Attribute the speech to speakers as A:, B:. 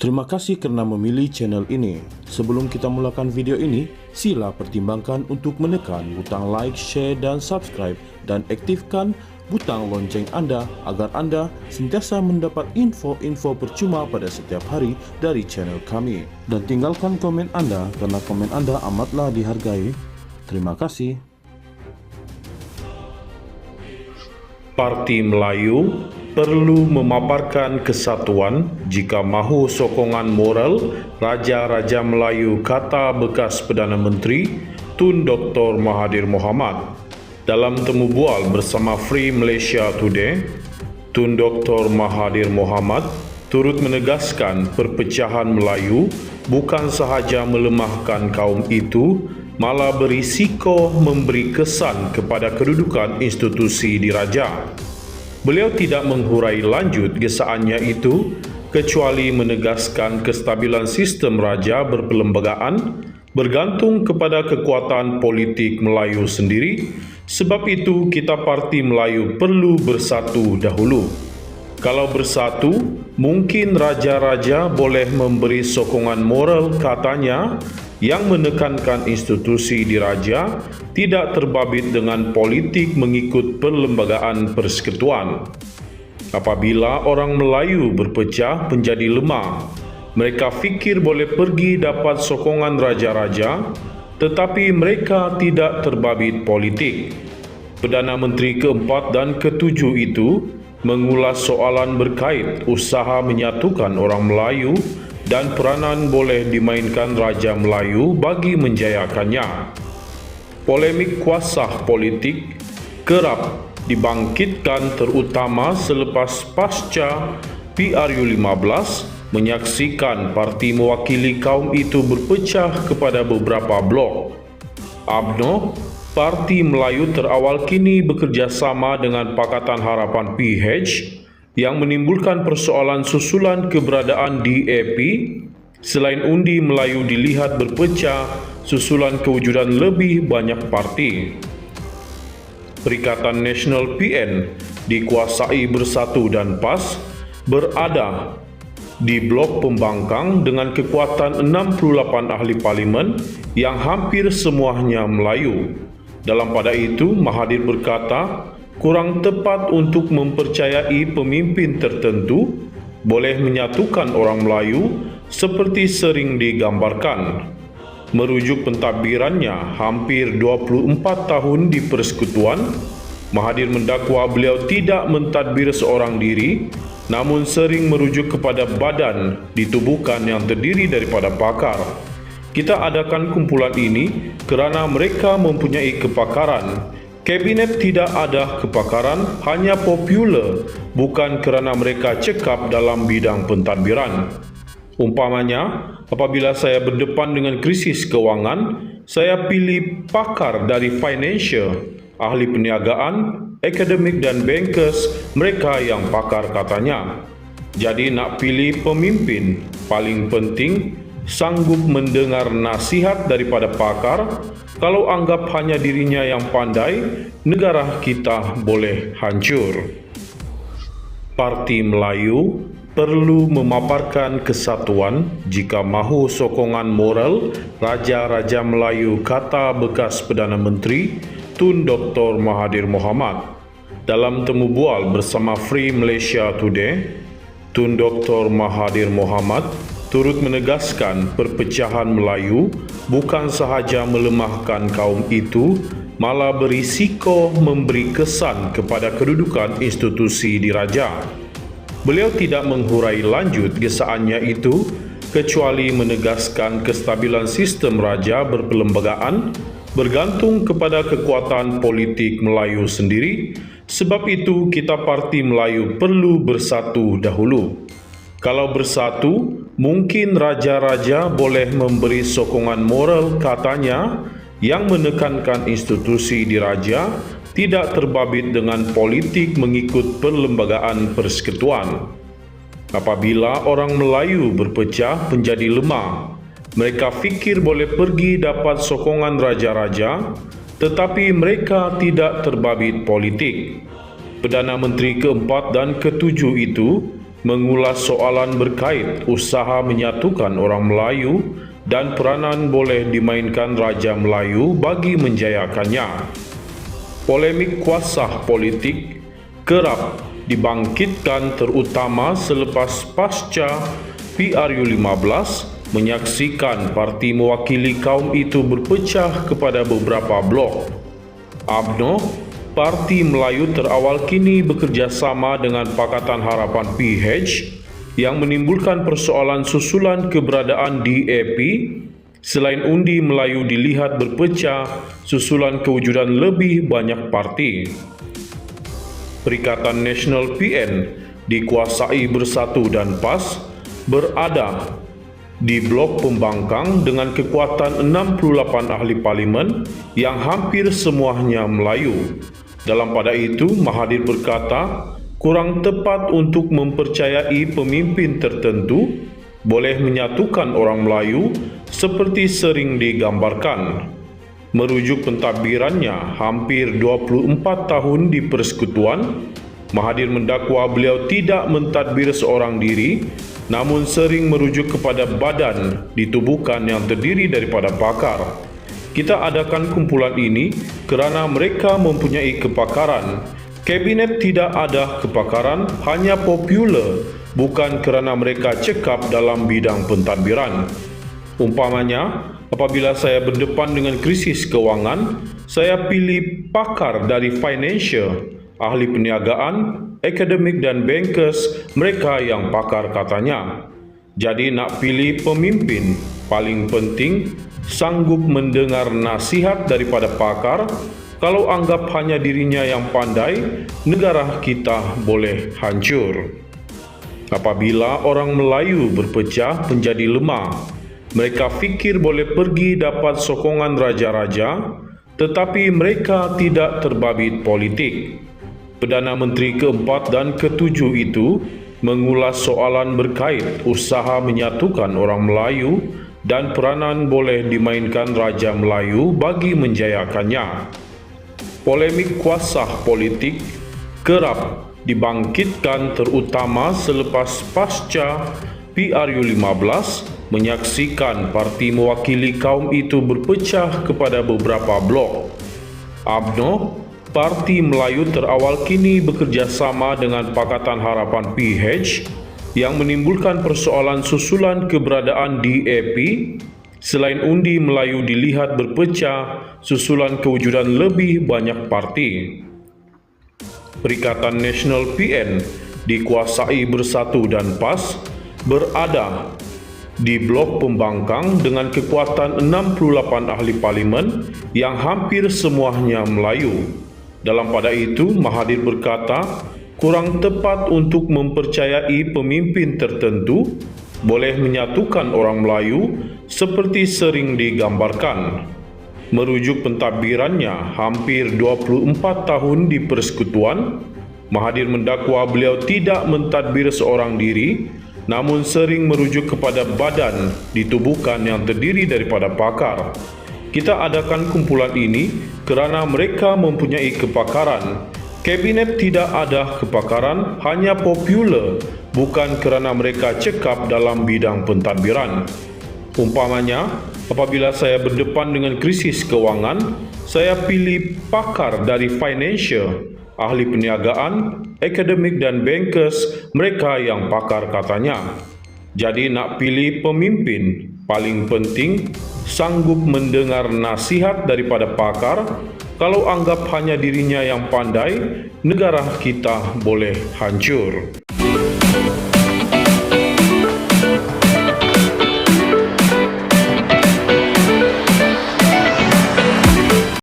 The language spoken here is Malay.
A: Terima kasih kerana memilih channel ini. Sebelum kita mulakan video ini, sila pertimbangkan untuk menekan butang like, share dan subscribe dan aktifkan butang lonceng anda agar anda sentiasa mendapat info-info percuma pada setiap hari dari channel kami. Dan tinggalkan komen anda kerana komen anda amatlah dihargai. Terima kasih.
B: Parti Melayu perlu memaparkan kesatuan jika mahu sokongan moral Raja-Raja Melayu, kata bekas Perdana Menteri Tun Dr. Mahathir Mohamad. Dalam temu bual bersama Free Malaysia Today, Tun Dr. Mahathir Mohamad turut menegaskan perpecahan Melayu bukan sahaja melemahkan kaum itu, malah berisiko memberi kesan kepada kedudukan institusi diraja. Beliau tidak menghurai lanjut gesaannya itu kecuali menegaskan kestabilan sistem raja berperlembagaan bergantung kepada kekuatan politik Melayu sendiri. Sebab itu kita Parti Melayu perlu bersatu dahulu. Kalau bersatu, mungkin raja-raja boleh memberi sokongan moral, katanya, yang menekankan institusi diraja tidak terbabit dengan politik mengikut perlembagaan persekutuan. Apabila orang Melayu berpecah menjadi lemah, mereka fikir boleh pergi dapat sokongan raja-raja, tetapi mereka tidak terbabit politik. Perdana Menteri keempat dan ketujuh itu mengulas soalan berkait usaha menyatukan orang Melayu dan peranan boleh dimainkan Raja Melayu bagi menjayakannya. Polemik kuasa politik kerap dibangkitkan terutama selepas pasca PRU15 menyaksikan parti mewakili kaum itu berpecah kepada beberapa blok. UMNO, Parti Melayu terawal kini bekerjasama dengan Pakatan Harapan PH yang menimbulkan persoalan susulan keberadaan DAP. Selain undi Melayu dilihat berpecah, susulan kewujudan lebih banyak parti. Perikatan Nasional PN dikuasai Bersatu dan PAS berada di blok pembangkang dengan kekuatan 68 ahli parlimen yang hampir semuanya Melayu. Dalam pada itu, Mahathir berkata, kurang tepat untuk mempercayai pemimpin tertentu boleh menyatukan orang Melayu seperti sering digambarkan. Merujuk pentadbirannya hampir 24 tahun di persekutuan, Mahathir mendakwa beliau tidak mentadbir seorang diri, namun sering merujuk kepada badan ditubuhkan yang terdiri daripada pakar. Kita adakan kumpulan ini kerana mereka mempunyai kepakaran. Kabinet tidak ada kepakaran, hanya popular, bukan kerana mereka cekap dalam bidang pentadbiran. Umpamanya, apabila saya berdepan dengan krisis kewangan, saya pilih pakar dari financial, ahli perniagaan, akademik dan bankers, mereka yang pakar, katanya. Jadi nak pilih pemimpin, paling penting sanggup mendengar nasihat daripada pakar. Kalau anggap hanya dirinya yang pandai, negara kita boleh hancur. Parti Melayu perlu memaparkan kesatuan jika mahu sokongan moral Raja-Raja Melayu, kata bekas Perdana Menteri Tun Dr. Mahathir Mohamad. Dalam temu bual bersama Free Malaysia Today, Tun Dr. Mahathir Mohamad turut menegaskan perpecahan Melayu bukan sahaja melemahkan kaum itu, malah berisiko memberi kesan kepada kedudukan institusi diraja. Beliau tidak menghurai lanjut gesaannya itu kecuali menegaskan kestabilan sistem raja berperlembagaan bergantung kepada kekuatan politik Melayu sendiri. Sebab itu kita Parti Melayu perlu bersatu dahulu. Kalau bersatu, mungkin raja-raja boleh memberi sokongan moral, katanya, yang menekankan institusi diraja tidak terbabit dengan politik mengikut perlembagaan persekutuan. Apabila orang Melayu berpecah menjadi lemah, mereka fikir boleh pergi dapat sokongan raja-raja, tetapi mereka tidak terbabit politik. Perdana Menteri keempat dan ketujuh itu mengulas soalan berkait usaha menyatukan orang Melayu dan peranan boleh dimainkan Raja Melayu bagi menjayakannya. Polemik kuasa politik kerap dibangkitkan terutama selepas pasca PRU15 menyaksikan parti mewakili kaum itu berpecah kepada beberapa blok. UMNO, Parti Melayu terawal kini bekerjasama dengan Pakatan Harapan PH yang menimbulkan persoalan susulan keberadaan DAP. Selain undi Melayu dilihat berpecah, susulan kewujudan lebih banyak parti. Perikatan Nasional PN dikuasai Bersatu dan PAS berada di blok pembangkang dengan kekuatan 68 ahli parlimen yang hampir semuanya Melayu. Dalam pada itu, Mahathir berkata, kurang tepat untuk mempercayai pemimpin tertentu boleh menyatukan orang Melayu seperti sering digambarkan. Merujuk pentadbirannya hampir 24 tahun di Persekutuan, Mahathir mendakwa beliau tidak mentadbir seorang diri, namun sering merujuk kepada badan ditubuhkan yang terdiri daripada pakar. Kita adakan kumpulan ini kerana mereka mempunyai kepakaran. Kabinet tidak ada kepakaran, hanya popular, bukan kerana mereka cekap dalam bidang pentadbiran. Umpamanya, apabila saya berdepan dengan krisis kewangan, saya pilih pakar dari financial, ahli perniagaan, akademik dan bankers, mereka yang pakar katanya. Jadi nak pilih pemimpin, paling penting sanggup mendengar nasihat daripada pakar. Kalau anggap hanya dirinya yang pandai, negara kita boleh hancur. Apabila orang Melayu berpecah menjadi lemah, mereka fikir boleh pergi dapat sokongan raja-raja, tetapi mereka tidak terbabit politik. Perdana Menteri keempat dan ketujuh itu mengulas soalan berkait usaha menyatukan orang Melayu dan peranan boleh dimainkan Raja Melayu bagi menjayakannya. Polemik kuasa politik kerap dibangkitkan terutama selepas pasca PRU15 menyaksikan parti mewakili kaum itu berpecah kepada beberapa blok. UMNO, Parti Melayu terawal kini bekerjasama dengan Pakatan Harapan PH yang menimbulkan persoalan susulan keberadaan DAP. Selain undi Melayu dilihat berpecah, susulan kewujudan lebih banyak parti. Perikatan Nasional PN dikuasai Bersatu dan PAS berada di blok pembangkang dengan kekuatan 68 ahli parlimen yang hampir semuanya Melayu. Dalam pada itu, Mahathir berkata, kurang tepat untuk mempercayai pemimpin tertentu boleh menyatukan orang Melayu seperti sering digambarkan. Merujuk pentadbirannya hampir 24 tahun di Persekutuan, Mahathir mendakwa beliau tidak mentadbir seorang diri, namun sering merujuk kepada badan ditubuhkan yang terdiri daripada pakar. Kita adakan kumpulan ini kerana mereka mempunyai kepakaran. Kabinet tidak ada kepakaran, hanya popular, bukan kerana mereka cekap dalam bidang pentadbiran. Umpamanya, apabila saya berdepan dengan krisis kewangan, saya pilih pakar dari financial, ahli perniagaan, akademik dan bankers, mereka yang pakar katanya. Jadi nak pilih pemimpin, paling penting sanggup mendengar nasihat daripada pakar. Kalau anggap hanya dirinya yang pandai, negara kita boleh hancur.